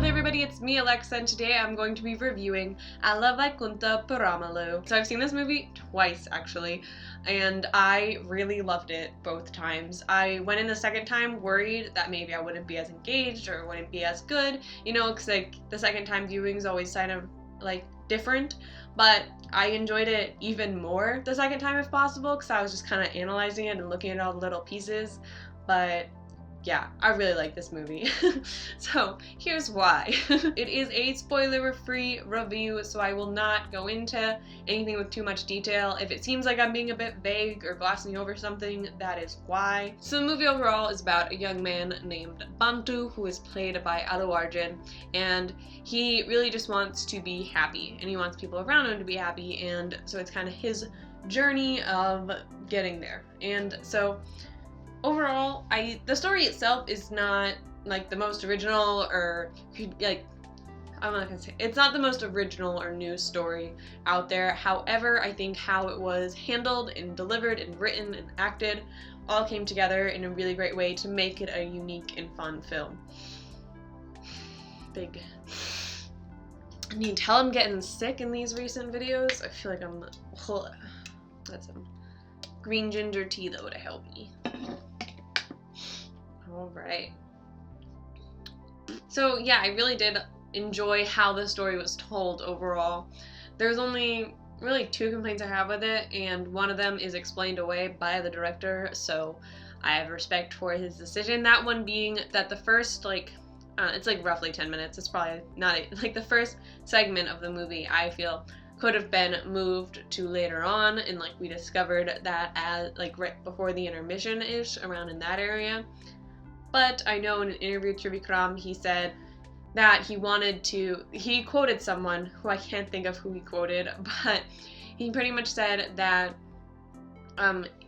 there everybody, it's me Alexa, and today I'm going to be reviewing VAIKUNTHAPURRAMULOO. So I've seen this movie twice actually, and I really loved it both times. I went in the second time worried that maybe I wouldn't be as engaged or wouldn't be as good, you know, because like the second time viewing is always kind of like different, but I enjoyed it even more the second time if possible because I was just kind of analyzing it and looking at all the little pieces. But yeah, I really like this movie. So here's why. It is a spoiler-free review, so I will not go into anything with too much detail. If it seems like I'm being a bit vague or glossing over something, that is why. So the movie overall is about a young man named Bantu, who is played by Allu Arjun, and he really just wants to be happy, and he wants people around him to be happy, and so it's kind of his journey of getting there. And so overall, the story itself is not like the most original or like, I'm not gonna say, it's not the most original or new story out there. However, I think how it was handled and delivered and written and acted all came together in a really great way to make it a unique and fun film. I need to tell I'm getting sick in these recent videos. I feel like I'm, that's some green ginger tea though to help me. Alright. So yeah, I really did enjoy how the story was told overall. There's only really two complaints I have with it, and one of them is explained away by the director, so I have respect for his decision. That one being that the first, it's like roughly 10 minutes, it's probably not, like the first segment of the movie, I feel, could have been moved to later on, and like we discovered that as like right before the intermission-ish, around in that area. But I know in an interview with Trivikram, he said that he quoted someone who I can't think of who he quoted, but he pretty much said that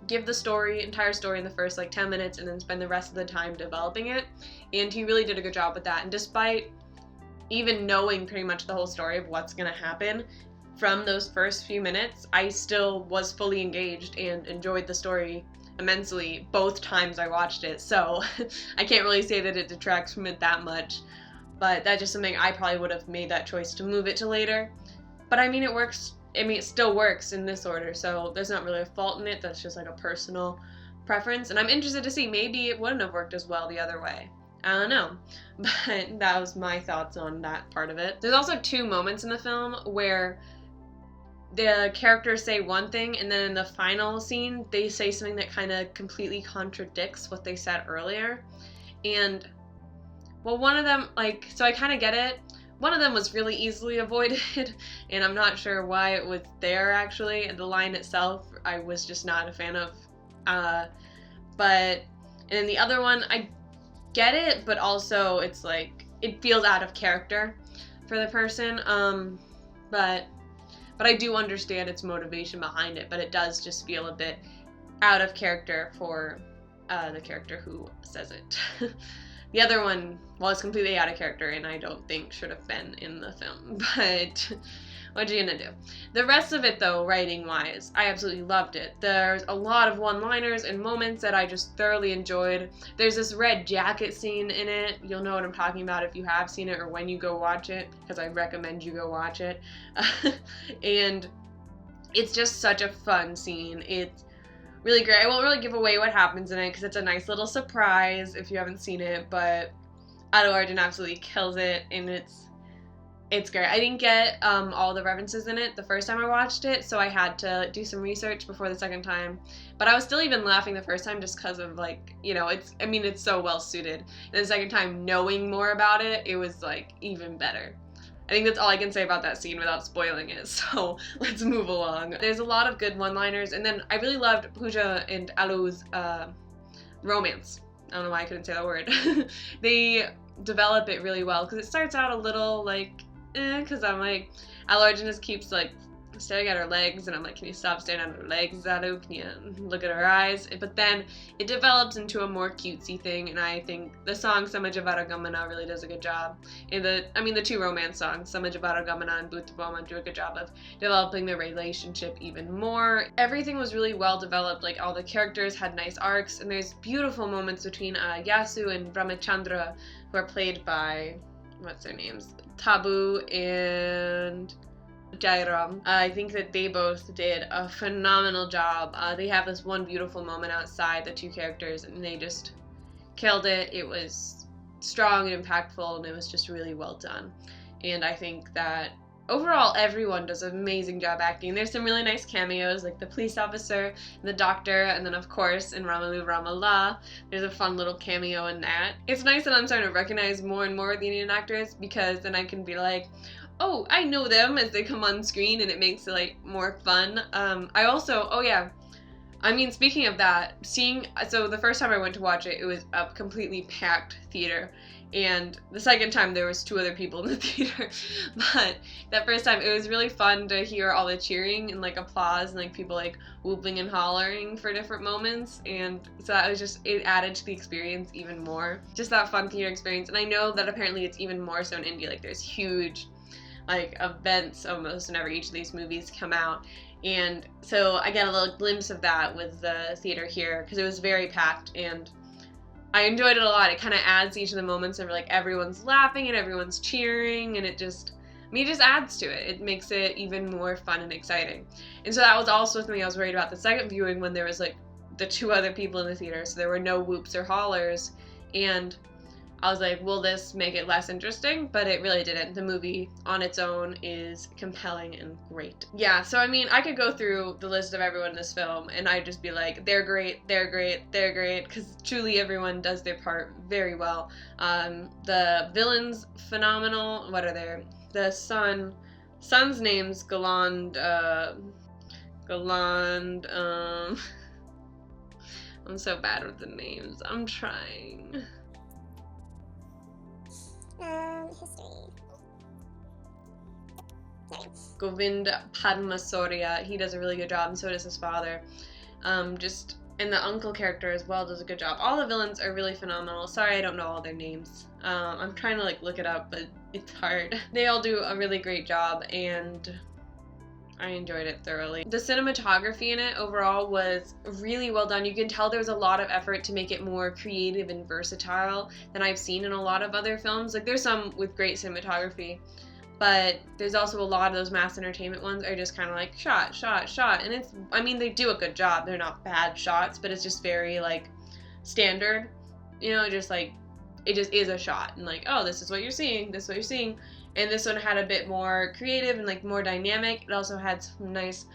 give the entire story in the first like 10 minutes and then spend the rest of the time developing it. And he really did a good job with that. And despite even knowing pretty much the whole story of what's gonna happen, from those first few minutes, I still was fully engaged and enjoyed the story immensely both times I watched it, so I can't really say that it detracts from it that much, but that's just something I probably would have made that choice to move it to later. But I mean, it works. I mean, it still works in this order, so there's not really a fault in it. That's just like a personal preference, and I'm interested to see, maybe it wouldn't have worked as well the other way. I don't know, but that was my thoughts on that part of it. There's also two moments in the film where the characters say one thing, and then in the final scene, they say something that kind of completely contradicts what they said earlier. And, well, one of them, so I kind of get it. One of them was really easily avoided, and I'm not sure why it was there, actually. The line itself, I was just not a fan of. And then the other one, I get it, but also it's like, it feels out of character for the person. But I do understand its motivation behind it, but it does just feel a bit out of character for the character who says it. The other one, well, it's completely out of character, and I don't think should have been in the film, but what you gonna do? The rest of it, though, writing-wise, I absolutely loved it. There's a lot of one-liners and moments that I just thoroughly enjoyed. There's this red jacket scene in it. You'll know what I'm talking about if you have seen it or when you go watch it, because I recommend you go watch it. And it's just such a fun scene. It's really great. I won't really give away what happens in it because it's a nice little surprise if you haven't seen it, but Allu Arjun absolutely kills it, and it's great. I didn't get all the references in it the first time I watched it, so I had to do some research before the second time. But I was still even laughing the first time just because of, like, you know, it's so well suited. And the second time, knowing more about it, it was, like, even better. I think that's all I can say about that scene without spoiling it, so let's move along. There's a lot of good one-liners, and then I really loved Pooja and Allu's romance. I don't know why I couldn't say that word. They develop it really well, because it starts out a little, like, because I'm like, Allu Arjun just keeps like staring at her legs, and I'm like, can you stop staring at her legs, Allu? Can you look at her eyes? But then it develops into a more cutesy thing, and I think the song Samajavara Gamana really does a good job. And the two romance songs, Samajavara Gamana and Bhutaboma, do a good job of developing the relationship even more. Everything was really well developed, like all the characters had nice arcs, and there's beautiful moments between Yasu and Ramachandra, who are played by what's their names? Tabu and Jairam. I think that they both did a phenomenal job. They have this one beautiful moment outside, the two characters, and they just killed it. It was strong and impactful, and it was just really well done. And I think that overall everyone does an amazing job acting. There's some really nice cameos, like the police officer and the doctor, and then of course in Ramaloo Ramallah there's a fun little cameo in that. It's nice that I'm starting to recognize more and more of the Indian actors, because then I can be like, oh, I know them as they come on screen, and it makes it like more fun. I also, oh yeah, I mean, speaking of that, so the first time I went to watch it, it was a completely packed theater, and the second time there was 2 other people in the theater. But that first time, it was really fun to hear all the cheering and like applause and like people like whooping and hollering for different moments, and so that was just, it added to the experience even more. Just that fun theater experience. And I know that apparently it's even more so in India. Like there's huge like events almost whenever each of these movies come out, and so I get a little glimpse of that with the theater here, because it was very packed and I enjoyed it a lot. It kind of adds to each of the moments of like everyone's laughing and everyone's cheering, and it just adds to it. It makes it even more fun and exciting. And so that was also something I was worried about the second viewing, when there was like the 2 other people in the theater, so there were no whoops or hollers, and I was like, will this make it less interesting? But it really didn't. The movie on its own is compelling and great. Yeah, so I mean, I could go through the list of everyone in this film and I'd just be like, they're great, they're great, they're great, because truly everyone does their part very well. The villain's phenomenal. What are they? The son's name's Galand, I'm so bad with the names. I'm trying. History. Govind Padmasoria, he does a really good job, and so does his father. And the uncle character as well does a good job. All the villains are really phenomenal. Sorry I don't know all their names. I'm trying to like look it up, but it's hard. They all do a really great job, and I enjoyed it thoroughly. The cinematography in it overall was really well done. You can tell there was a lot of effort to make it more creative and versatile than I've seen in a lot of other films. Like there's some with great cinematography, but there's also a lot of those mass entertainment ones are just kind of like shot, shot, shot. And it's, I mean, they do a good job. They're not bad shots, but it's just very like standard, you know, just like, it just is a shot and like, oh, this is what you're seeing, this is what you're seeing. And this one had a bit more creative and like more dynamic. It also had some nice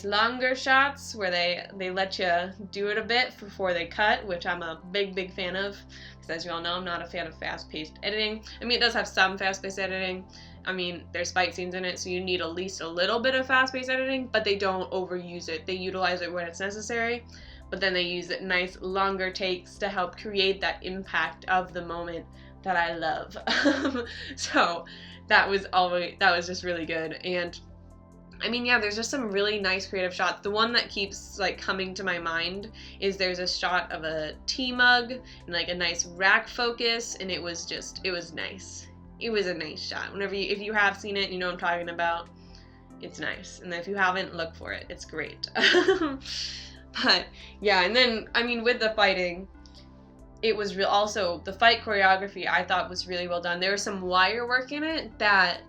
longer shots where they let you do it a bit before they cut, which I'm a big fan of, because as you all know, I'm not a fan of fast-paced editing. I mean, it does have some fast-paced editing. I mean, there's fight scenes in it, so you need at least a little bit of fast-paced editing, but they don't overuse it. They utilize it when it's necessary, but then they use it nice longer takes to help create that impact of the moment that I love. So that was just really good. And I mean, yeah, there's just some really nice creative shots. The one that keeps like coming to my mind is there's a shot of a tea mug and like a nice rack focus, and it was nice. It was a nice shot. If you have seen it, you know what I'm talking about. It's nice. And if you haven't, look for it. It's great. But yeah, and then I mean, with the fighting, it was also the fight choreography I thought was really well done. There was some wire work in it that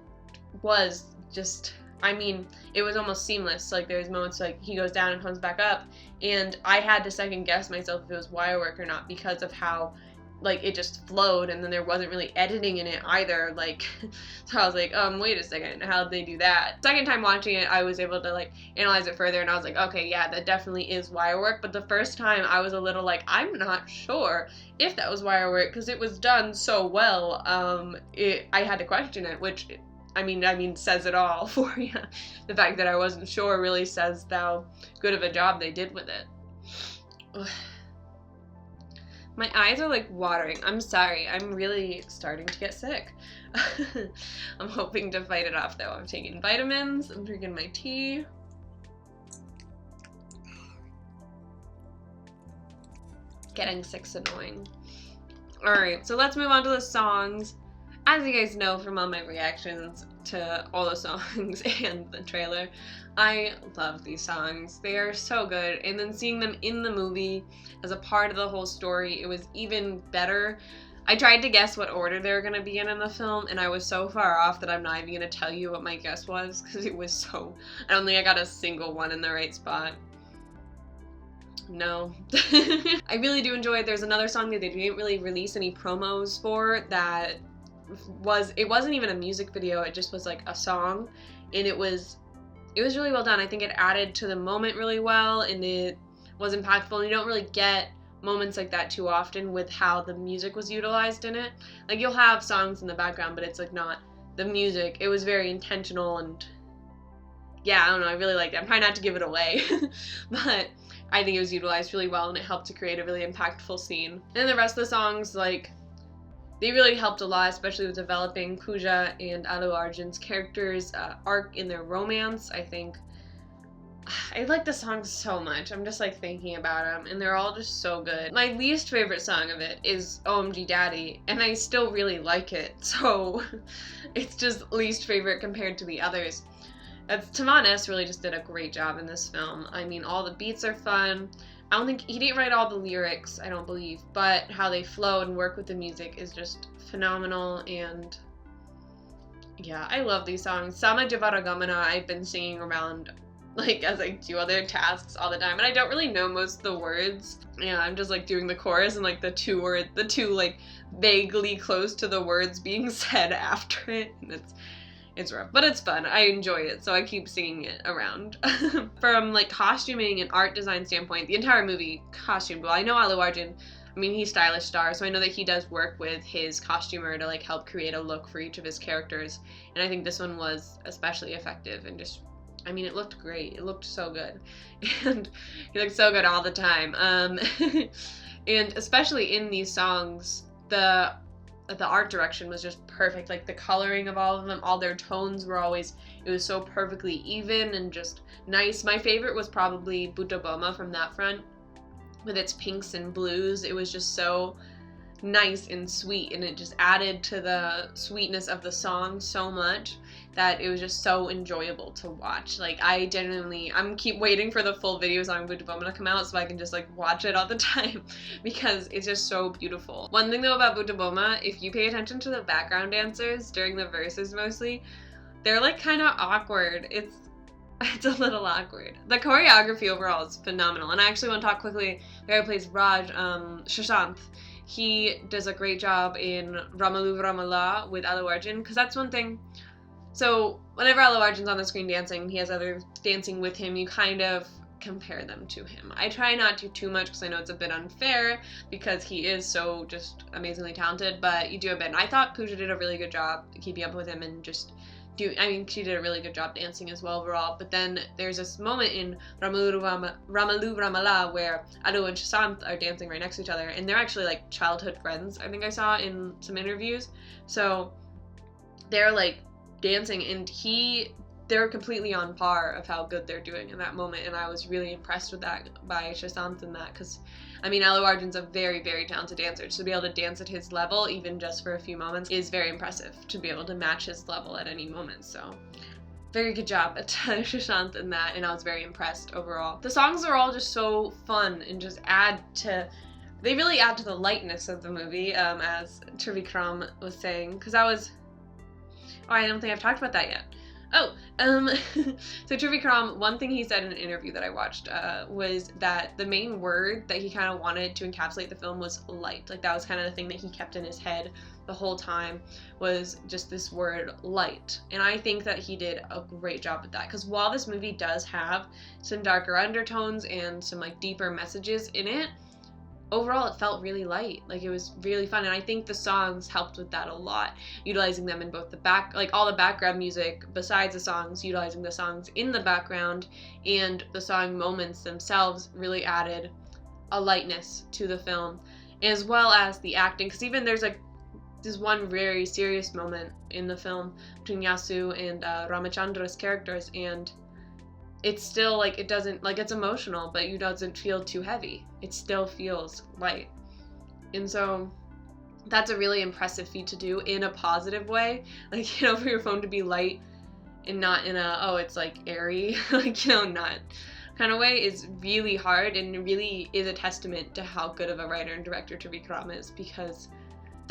was just, I mean, it was almost seamless. Like there's moments like he goes down and comes back up, and I had to second guess myself if it was wire work or not, because of how like it just flowed, and then there wasn't really editing in it either. Like, so I was like, wait a second, how'd they do that? Second time watching it, I was able to like analyze it further, and I was like, okay, yeah, that definitely is wire work. But the first time I was a little like, I'm not sure if that was wire work, because it was done so well. I had to question it, which I mean says it all for you. The fact that I wasn't sure really says how good of a job they did with it. Ugh. My eyes are like watering. I'm sorry. I'm really starting to get sick. I'm hoping to fight it off though. I'm taking vitamins. I'm drinking my tea. Getting sick's annoying. Alright, so let's move on to the songs. As you guys know from all my reactions to all the songs and the trailer, I love these songs. They are so good, and then seeing them in the movie as a part of the whole story, it was even better. I tried to guess what order they were going to be in the film, and I was so far off that I'm not even going to tell you what my guess was, because it was so... I don't think I got a single one in the right spot. No. I really do enjoy it. There's another song that they didn't really release any promos for that it wasn't even a music video, it just was like a song, and it was really well done. I think it added to the moment really well, and it was impactful, and you don't really get moments like that too often with how the music was utilized in it. Like, you'll have songs in the background, but it's like not the music. It was very intentional, and yeah, I don't know, I really liked it. I'm trying not to give it away, but I think it was utilized really well, and it helped to create a really impactful scene. And the rest of the songs, like, they really helped a lot, especially with developing Pooja and Allu Arjun's characters' arc in their romance. I think I like the songs so much. I'm just like thinking about them, and they're all just so good. My least favorite song of it is OMG Daddy, and I still really like it, so it's just least favorite compared to the others. Taman S really just did a great job in this film. I mean, all the beats are fun. I don't think he didn't write all the lyrics, I don't believe, but how they flow and work with the music is just phenomenal, and yeah, I love these songs. Sama Javaragamana I've been singing around like as I do other tasks all the time, and I don't really know most of the words. Yeah, I'm just like doing the chorus and like the two like vaguely close to the words being said after it, and it's rough, but it's fun. I enjoy it, so I keep singing it around. From like costuming and art design standpoint, the entire movie costumed well. I know Allu Arjun, I mean, he's stylish star, so I know that he does work with his costumer to like help create a look for each of his characters, and I think this one was especially effective, and just, I mean, it looked great. It looked so good, and he looked so good all the time. And especially in these songs, the art direction was just perfect. Like the coloring of all of them, all their tones were always, it was so perfectly even and just nice. My favorite was probably Buddha Boma from that front, with its pinks and blues. It was just so nice and sweet, and it just added to the sweetness of the song so much that it was just so enjoyable to watch. Like, I'm keep waiting for the full videos on Buddha Boma to come out so I can just like watch it all the time because it's just so beautiful. One thing though about Buddha Boma, if you pay attention to the background dancers during the verses mostly, they're like kind of awkward. It's a little awkward. The choreography overall is phenomenal, and I actually want to talk quickly. The guy who plays Raj, Shashanth, he does a great job in Ramaloo Ramala with Allu Arjun, because that's one thing. So whenever Allu Arjun's on the screen dancing, he has others dancing with him, you kind of compare them to him. I try not to too much because I know it's a bit unfair because he is so just amazingly talented, but you do a bit. And I thought Pooja did a really good job keeping up with him and just she did a really good job dancing as well overall. But then there's this moment in Ramaloo Ramala where Allu and Shashanth are dancing right next to each other, and they're actually like childhood friends, I think I saw in some interviews. So they're like dancing, and they're completely on par of how good they're doing in that moment, and I was really impressed with that by Shashanth in that, because I mean, Allu Arjun's a very, very talented dancer, so to be able to dance at his level, even just for a few moments, is very impressive, to be able to match his level at any moment. So very good job at Shashanth in that, and I was very impressed overall. The songs are all just so fun and just they really add to the lightness of the movie, as Trivikram was saying, because I don't think I've talked about that yet. So Trivikram, one thing he said in an interview that I watched was that the main word that he kind of wanted to encapsulate the film was light. Like, that was kind of the thing that he kept in his head the whole time, was just this word light. And I think that he did a great job with that, because while this movie does have some darker undertones and some like deeper messages in it, overall it felt really light. Like, it was really fun, and I think the songs helped with that a lot, utilizing them in both all the background music besides the songs, utilizing the songs in the background, and the song moments themselves really added a lightness to the film, as well as the acting, because even there's like this one very serious moment in the film between Yasu and Ramachandra's characters, and it's still like, it doesn't, like, it's emotional, but it doesn't feel too heavy. It still feels light. And so that's a really impressive feat to do in a positive way. Like, you know, for your phone to be light and not in it's like airy, like, you know, not kind of way, is really hard, and really is a testament to how good of a writer and director Trivikram is, because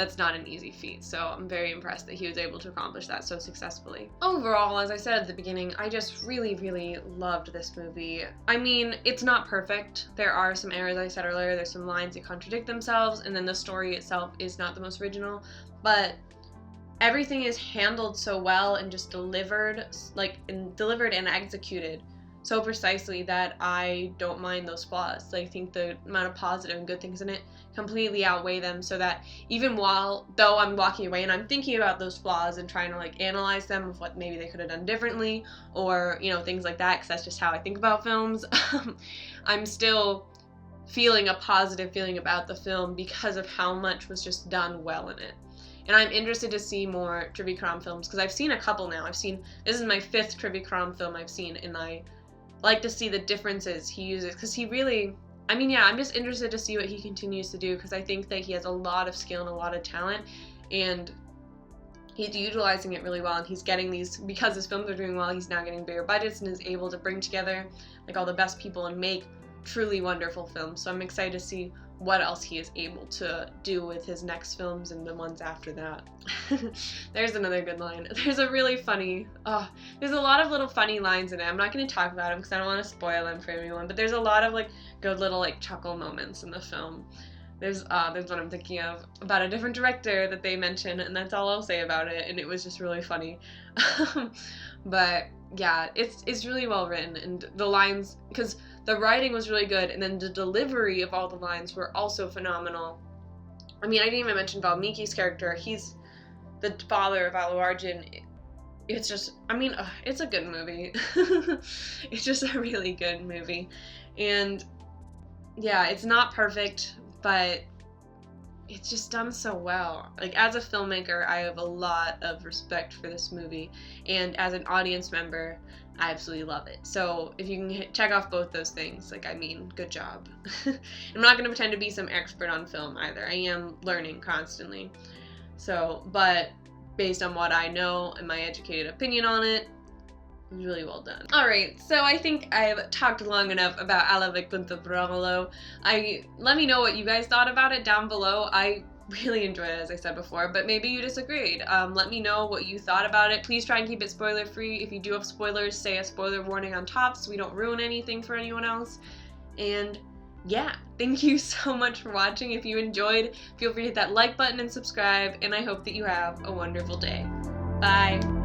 that's not an easy feat. So I'm very impressed that he was able to accomplish that so successfully. Overall, as I said at the beginning, I just really, really loved this movie. I mean, it's not perfect. There are some errors, I said earlier. There's some lines that contradict themselves, and then the story itself is not the most original, but everything is handled so well and just delivered and executed so precisely that I don't mind those flaws. I think the amount of positive and good things in it completely outweigh them, so that even though I'm walking away and I'm thinking about those flaws and trying to like analyze them of what maybe they could have done differently, or things like that, because that's just how I think about films, I'm still feeling a positive feeling about the film because of how much was just done well in it. And I'm interested to see more Trivikram films, because I've seen a couple now. This is my 5th Trivikram film I've seen, and I like to see the differences he uses, because I'm just interested to see what he continues to do, because I think that he has a lot of skill and a lot of talent, and he's utilizing it really well, and he's getting because his films are doing well, he's now getting bigger budgets and is able to bring together like all the best people and make truly wonderful films. So I'm excited to see what else he is able to do with his next films and the ones after that. There's another good line. There's a lot of little funny lines in it. I'm not going to talk about them because I don't want to spoil them for everyone, but there's a lot of like good little like chuckle moments in the film. There's one I'm thinking of about a different director that they mention, and that's all I'll say about it, and it was just really funny. But yeah, it's really well written, and the lines, because the writing was really good, and then the delivery of all the lines were also phenomenal. I mean, I didn't even mention Valmiki's character. He's the father of Allu Arjun. It's just, it's a good movie. It's just a really good movie. And yeah, it's not perfect, but it's just done so well. Like, as a filmmaker, I have a lot of respect for this movie, and as an audience member, I absolutely love it. So if you can check off both those things, good job. I'm not going to pretend to be some expert on film either. I am learning constantly. So, but based on what I know and my educated opinion on it, really well done. Alright, so I think I've talked long enough about Alla VAIKUNTHAPURRAMULOO. Let me know what you guys thought about it down below. I really enjoyed it, as I said before, but maybe you disagreed. Let me know what you thought about it. Please try and keep it spoiler free. If you do have spoilers, say a spoiler warning on top so we don't ruin anything for anyone else. And yeah, thank you so much for watching. If you enjoyed, feel free to hit that like button and subscribe, and I hope that you have a wonderful day. Bye!